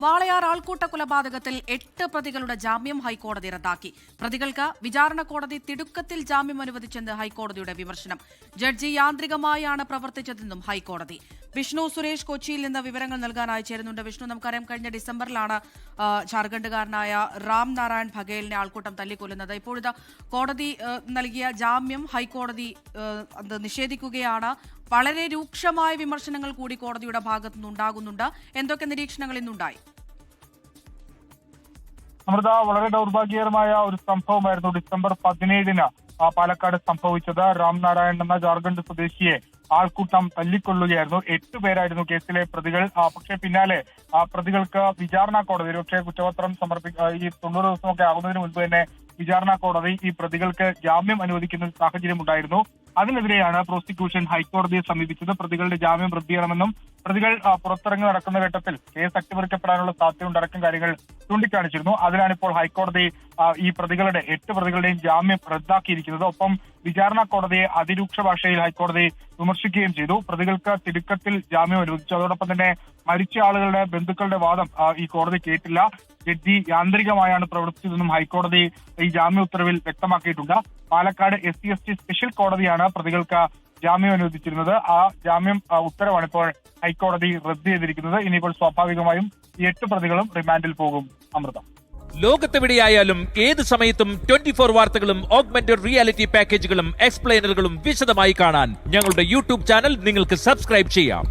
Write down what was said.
വാളയാർ ആൾക്കൂട്ട കൊലപാതകത്തിൽ 8 പ്രതികളുടെ ജാമ്യം ഹൈക്കോടതി റദ്ദാക്കി. പ്രതികൾക്ക് വിചാരണ കോടതി തിടുക്കത്തിൽ ജാമ്യം അനുവദിച്ചെന്ന് ഹൈക്കോടതിയുടെ വിമർശനം. ജഡ്ജി യാന്ത്രികമായാണ് പ്രവർത്തിച്ചതെന്നും ഹൈക്കോടതി. വിഷ്ണു സുരേഷ് കൊച്ചിയിൽ നിന്ന് വിവരങ്ങൾ നൽകാനായി ചേരുന്നുണ്ട്. വിഷ്ണു, നമുക്കറിയാം കഴിഞ്ഞ ഡിസംബറിലാണ് ജാർഖണ്ഡുകാരനായ റാം നാരായൺ ഭഗേലിനെ ആൾക്കൂട്ടം തല്ലിക്കൊല്ലുന്നത്. ഇപ്പോഴത്തെ കോടതി നൽകിയ ജാമ്യം ഹൈക്കോടതി നിഷേധിക്കുകയാണ്. വളരെ രൂക്ഷമായ വിമർശനങ്ങൾ കൂടി കോടതിയുടെ ഭാഗത്തുനിന്നുണ്ടാകുന്നുണ്ട്. എന്തൊക്കെ നിരീക്ഷണങ്ങൾ ഇന്നുണ്ടായി? അമൃത, വളരെ ദൗർഭാഗ്യകരമായ ഒരു സംഭവമായിരുന്നു ഡിസംബർ 17-ന് പാലക്കാട് സംഭവിച്ചത്. റാം നാരായൺ എന്ന ജാർഖണ്ഡ് സ്വദേശിയെ ആൾക്കൂട്ടം തല്ലിക്കൊള്ളുകയായിരുന്നു. 8 പേരായിരുന്നു കേസിലെ പ്രതികൾ. പക്ഷേ പിന്നാലെ പ്രതികൾക്ക് വിചാരണ കോടതി ഒരുപക്ഷെ കുറ്റപത്രം ഈ 90 ദിവസമൊക്കെ ആകുന്നതിന് മുൻപ് തന്നെ വിചാരണ കോടതി ഈ പ്രതികൾക്ക് ജാമ്യം അനുവദിക്കുന്ന സാഹചര്യം ഉണ്ടായിരുന്നു. അതിനെതിരെയാണ് പ്രോസിക്യൂഷൻ ഹൈക്കോടതിയെ സമീപിച്ചത്. പ്രതികളുടെ ജാമ്യം റദ്ദ് ചെയ്യണമെന്നും പ്രതികൾ പുറത്തിറങ്ങി നടക്കുന്ന ഘട്ടത്തിൽ കേസ് അട്ടിമറിക്കപ്പെടാനുള്ള സാധ്യതയുണ്ടടക്കം കാര്യങ്ങൾ ചൂണ്ടിക്കാണിച്ചിരുന്നു. അതിനാണ് ഇപ്പോൾ ഹൈക്കോടതി ഈ 8 പ്രതികളുടെയും ജാമ്യം റദ്ദാക്കിയിരിക്കുന്നത്. ഒപ്പം വിചാരണ കോടതിയെ അതിരൂക്ഷ ഭാഷയിൽ ഹൈക്കോടതി വിമർശിക്കുകയും ചെയ്തു. പ്രതികൾക്ക് തിടുക്കത്തിൽ ജാമ്യം അനുവദിച്ചു. അതോടൊപ്പം തന്നെ മരിച്ച ആളുകളുടെ ബന്ധുക്കളുടെ വാദം ഈ കോടതി കേട്ടില്ല. ജഡ്ജി യാന്ത്രികമായാണ് പ്രവർത്തിച്ചതെന്നും ഹൈക്കോടതി ഈ ജാമ്യ ഉത്തരവിൽ വ്യക്തമാക്കിയിട്ടുണ്ട്. പാലക്കാട് SC/ST സ്പെഷ്യൽ കോടതിയാണ് പ്രതികൾക്ക് ജാമ്യം അനുവദിച്ചിരുന്നത്. ആ ജാമ്യം ഉത്തരവാണ് ഇപ്പോൾ ഹൈക്കോടതി റദ്ദ് ചെയ്തിരിക്കുന്നത്. ഇനിയിപ്പോൾ സ്വാഭാവികമായും ഈ 8 പ്രതികളും റിമാൻഡിൽ പോകും. അമൃത, ലോകത്തെവിടെയായാലും ഏത് സമയത്തും 24 വാർത്തകളും ഓഗ്മെന്റഡ് റിയാലിറ്റി പാക്കേജുകളും എക്സ്പ്ലെയിനറുകളും വിശദമായി കാണാൻ ഞങ്ങളുടെ YouTube ചാനൽ നിങ്ങൾക്ക് സബ്സ്ക്രൈബ് ചെയ്യാം.